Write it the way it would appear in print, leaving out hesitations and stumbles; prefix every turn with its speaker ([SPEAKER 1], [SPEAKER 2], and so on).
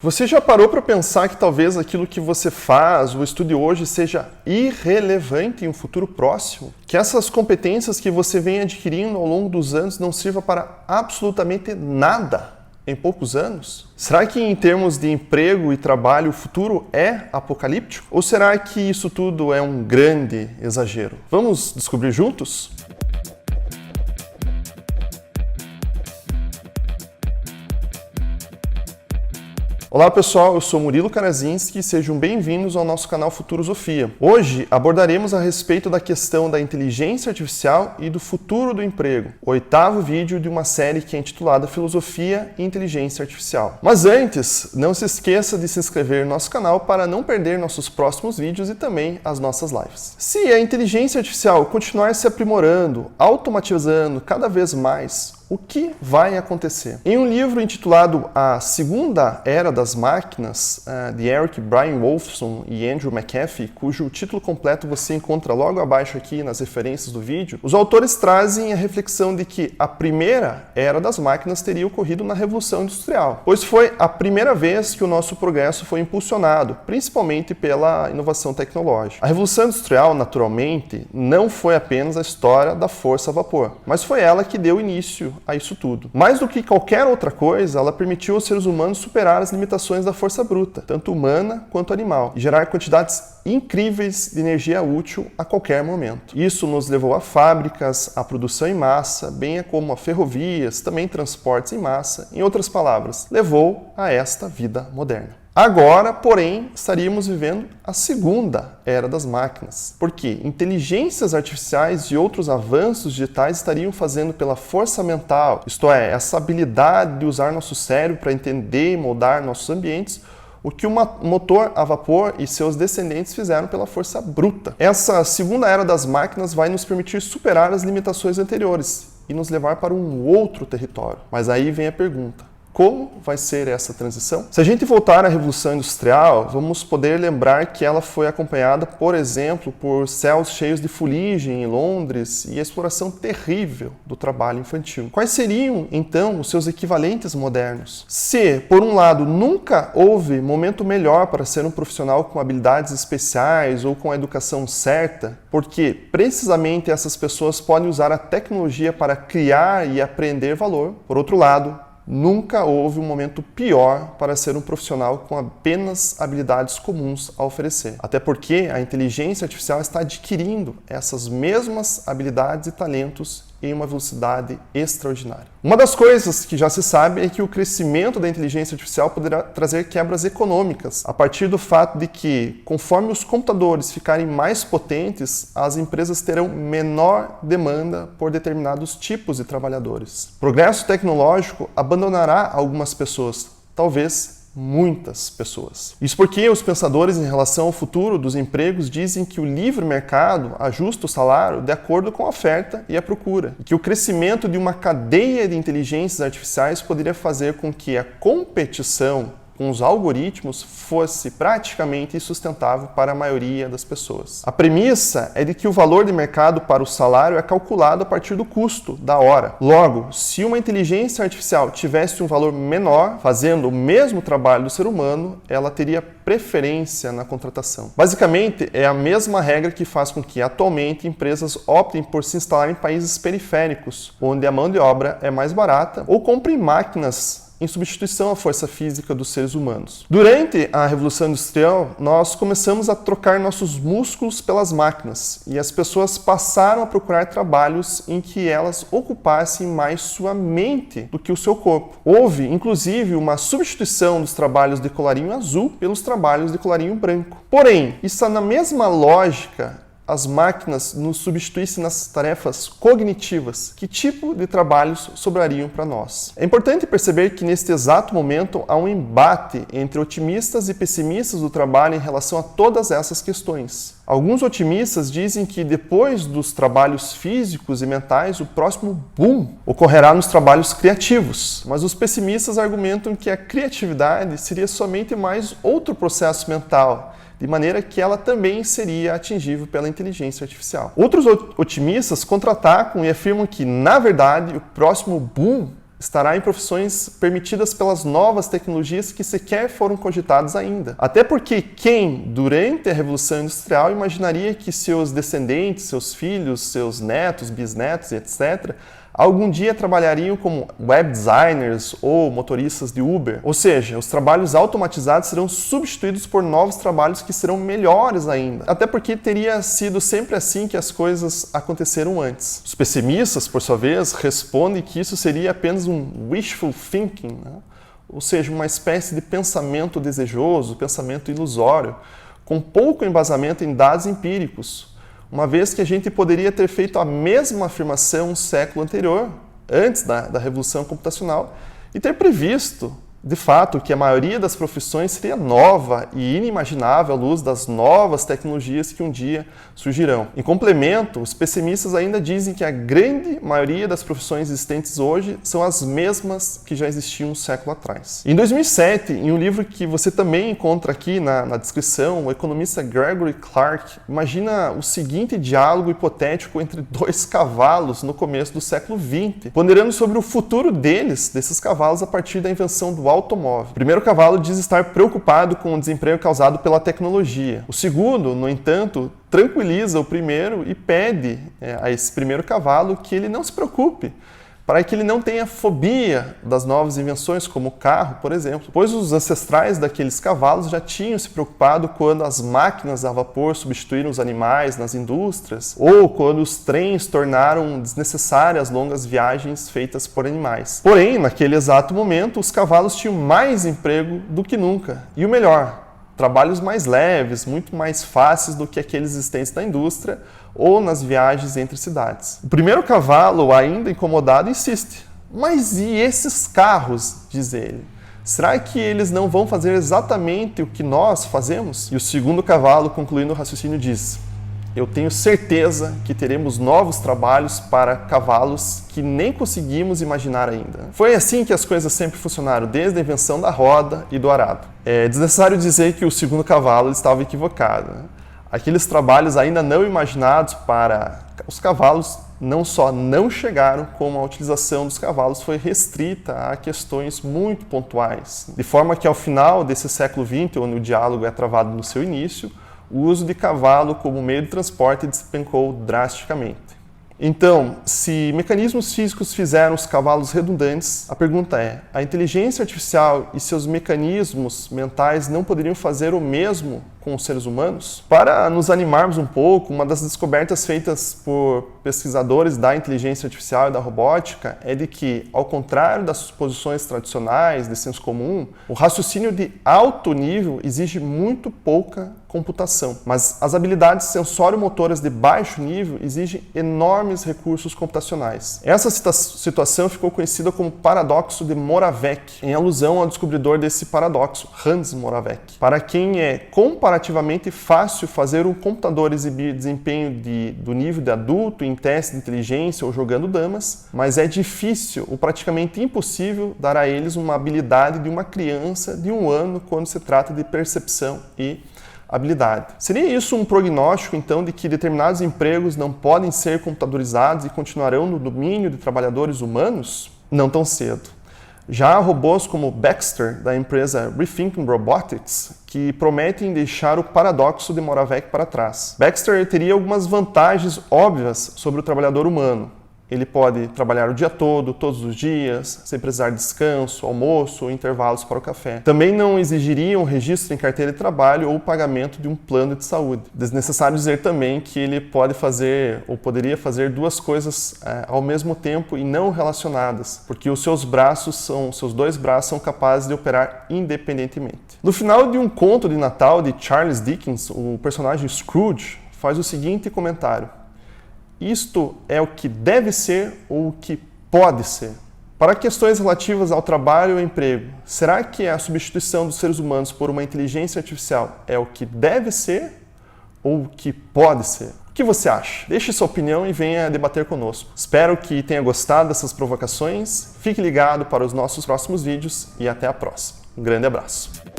[SPEAKER 1] Você já parou para pensar que talvez aquilo que você faz ou estude hoje seja irrelevante em um futuro próximo? Que essas competências que você vem adquirindo ao longo dos anos não sirvam para absolutamente nada em poucos anos? Será que em termos de emprego e trabalho o futuro é apocalíptico? Ou será que isso tudo é um grande exagero? Vamos descobrir juntos? Olá pessoal, eu sou Murilo Karazinski e sejam bem-vindos ao nosso canal Futurosofia. Hoje abordaremos a respeito da questão da inteligência artificial e do futuro do emprego, o 8º vídeo de uma série que é intitulada Filosofia e Inteligência Artificial. Mas antes, não se esqueça de se inscrever no nosso canal para não perder nossos próximos vídeos e também as nossas lives. Se a inteligência artificial continuar se aprimorando, automatizando cada vez mais, o que vai acontecer? Em um livro intitulado A Segunda Era das Máquinas, de Eric Brian Wolfson e Andrew McAfee, cujo título completo você encontra logo abaixo aqui nas referências do vídeo, os autores trazem a reflexão de que a primeira era das máquinas teria ocorrido na Revolução Industrial, pois foi a primeira vez que o nosso progresso foi impulsionado, principalmente pela inovação tecnológica. A Revolução Industrial, naturalmente, não foi apenas a história da força a vapor, mas foi ela que deu início a isso tudo. Mais do que qualquer outra coisa, ela permitiu aos seres humanos superar as limitações da força bruta, tanto humana quanto animal, e gerar quantidades incríveis de energia útil a qualquer momento. Isso nos levou a fábricas, a produção em massa, bem como a ferrovias, também transportes em massa, em outras palavras, levou a esta vida moderna. Agora, porém, estaríamos vivendo a segunda era das máquinas, porque inteligências artificiais e outros avanços digitais estariam fazendo pela força mental, isto é, essa habilidade de usar nosso cérebro para entender e moldar nossos ambientes, o que o motor a vapor e seus descendentes fizeram pela força bruta. Essa segunda era das máquinas vai nos permitir superar as limitações anteriores e nos levar para um outro território. Mas aí vem a pergunta: como vai ser essa transição? Se a gente voltar à Revolução Industrial, vamos poder lembrar que ela foi acompanhada, por exemplo, por céus cheios de fuligem em Londres e a exploração terrível do trabalho infantil. Quais seriam, então, os seus equivalentes modernos? Se, por um lado, nunca houve momento melhor para ser um profissional com habilidades especiais ou com a educação certa, porque precisamente essas pessoas podem usar a tecnologia para criar e aprender valor, por outro lado, nunca houve um momento pior para ser um profissional com apenas habilidades comuns a oferecer. Até porque a inteligência artificial está adquirindo essas mesmas habilidades e talentos em uma velocidade extraordinária. Uma das coisas que já se sabe é que o crescimento da inteligência artificial poderá trazer quebras econômicas, a partir do fato de que, conforme os computadores ficarem mais potentes, as empresas terão menor demanda por determinados tipos de trabalhadores. O progresso tecnológico abandonará algumas pessoas, talvez muitas pessoas. Isso porque os pensadores em relação ao futuro dos empregos dizem que o livre mercado ajusta o salário de acordo com a oferta e a procura, e que o crescimento de uma cadeia de inteligências artificiais poderia fazer com que a competição com os algoritmos fosse praticamente insustentável para a maioria das pessoas. A premissa é de que o valor de mercado para o salário é calculado a partir do custo da hora. Logo, se uma inteligência artificial tivesse um valor menor, fazendo o mesmo trabalho do ser humano, ela teria preferência na contratação. Basicamente, é a mesma regra que faz com que atualmente empresas optem por se instalar em países periféricos, onde a mão de obra é mais barata, ou comprem máquinas em substituição à força física dos seres humanos. Durante a Revolução Industrial, nós começamos a trocar nossos músculos pelas máquinas e as pessoas passaram a procurar trabalhos em que elas ocupassem mais sua mente do que o seu corpo. Houve, inclusive, uma substituição dos trabalhos de colarinho azul pelos trabalhos de colarinho branco. Porém, está na mesma lógica as máquinas nos substituíssem nas tarefas cognitivas, que tipo de trabalhos sobrariam para nós? É importante perceber que neste exato momento há um embate entre otimistas e pessimistas do trabalho em relação a todas essas questões. Alguns otimistas dizem que depois dos trabalhos físicos e mentais, o próximo boom ocorrerá nos trabalhos criativos, mas os pessimistas argumentam que a criatividade seria somente mais outro processo mental, de maneira que ela também seria atingível pela inteligência artificial. Outros otimistas contra-atacam e afirmam que, na verdade, o próximo boom estará em profissões permitidas pelas novas tecnologias que sequer foram cogitadas ainda. Até porque quem, durante a Revolução Industrial, imaginaria que seus descendentes, seus filhos, seus netos, bisnetos, etc., algum dia trabalhariam como web designers ou motoristas de Uber. Ou seja, os trabalhos automatizados serão substituídos por novos trabalhos que serão melhores ainda. Até porque teria sido sempre assim que as coisas aconteceram antes. Os pessimistas, por sua vez, respondem que isso seria apenas um wishful thinking, né? Ou seja, uma espécie de pensamento desejoso, pensamento ilusório, com pouco embasamento em dados empíricos. Uma vez que a gente poderia ter feito a mesma afirmação um século anterior, antes da Revolução Computacional, e ter previsto, de fato, que a maioria das profissões seria nova e inimaginável à luz das novas tecnologias que um dia surgirão. Em complemento, os pessimistas ainda dizem que a grande maioria das profissões existentes hoje são as mesmas que já existiam um século atrás. Em 2007, em um livro que você também encontra aqui na descrição, o economista Gregory Clark imagina o seguinte diálogo hipotético entre dois cavalos no começo do século XX, ponderando sobre o futuro desses cavalos, a partir da invenção do automóvel. O primeiro cavalo diz estar preocupado com o desemprego causado pela tecnologia. O segundo, no entanto, tranquiliza o primeiro e pede a esse primeiro cavalo que ele não se preocupe, para que ele não tenha fobia das novas invenções, como o carro, por exemplo, pois os ancestrais daqueles cavalos já tinham se preocupado quando as máquinas a vapor substituíram os animais nas indústrias, ou quando os trens tornaram desnecessárias longas viagens feitas por animais. Porém, naquele exato momento, os cavalos tinham mais emprego do que nunca, e o melhor, trabalhos mais leves, muito mais fáceis do que aqueles existentes na indústria ou nas viagens entre cidades. O primeiro cavalo, ainda incomodado, insiste. Mas e esses carros, diz ele? Será que eles não vão fazer exatamente o que nós fazemos? E o segundo cavalo, concluindo o raciocínio, diz: eu tenho certeza que teremos novos trabalhos para cavalos que nem conseguimos imaginar ainda. Foi assim que as coisas sempre funcionaram, desde a invenção da roda e do arado. É desnecessário dizer que o segundo cavalo estava equivocado. Aqueles trabalhos ainda não imaginados para os cavalos não só não chegaram, como a utilização dos cavalos foi restrita a questões muito pontuais. De forma que ao final desse século XX, onde o diálogo é travado no seu início, o uso de cavalo como meio de transporte despencou drasticamente. Então, se mecanismos físicos fizeram os cavalos redundantes, a pergunta é: a inteligência artificial e seus mecanismos mentais não poderiam fazer o mesmo com os seres humanos? Para nos animarmos um pouco, uma das descobertas feitas por pesquisadores da inteligência artificial e da robótica é de que, ao contrário das suposições tradicionais de senso comum, o raciocínio de alto nível exige muito pouca computação, mas as habilidades sensório-motoras de baixo nível exigem enormes recursos computacionais. Essa situação ficou conhecida como paradoxo de Moravec, em alusão ao descobridor desse paradoxo, Hans Moravec. Para quem é comparativamente fácil fazer um computador exibir desempenho do nível de adulto em teste de inteligência ou jogando damas, mas é difícil ou praticamente impossível dar a eles uma habilidade de uma criança de 1 ano quando se trata de percepção e habilidade. Seria isso um prognóstico, então, de que determinados empregos não podem ser computadorizados e continuarão no domínio de trabalhadores humanos? Não tão cedo. Já há robôs como Baxter, da empresa Rethinking Robotics, que prometem deixar o paradoxo de Moravec para trás. Baxter teria algumas vantagens óbvias sobre o trabalhador humano. Ele pode trabalhar o dia todo, todos os dias, sem precisar de descanso, almoço ou intervalos para o café. Também não exigiria um registro em carteira de trabalho ou o pagamento de um plano de saúde. Desnecessário dizer também que ele pode fazer ou poderia fazer 2 coisas ao mesmo tempo e não relacionadas, porque os seus 2 braços são capazes de operar independentemente. No final de um conto de Natal de Charles Dickens, o personagem Scrooge faz o seguinte comentário: isto é o que deve ser ou o que pode ser. Para questões relativas ao trabalho ou emprego, será que a substituição dos seres humanos por uma inteligência artificial é o que deve ser ou o que pode ser? O que você acha? Deixe sua opinião e venha debater conosco. Espero que tenha gostado dessas provocações. Fique ligado para os nossos próximos vídeos e até a próxima. Um grande abraço.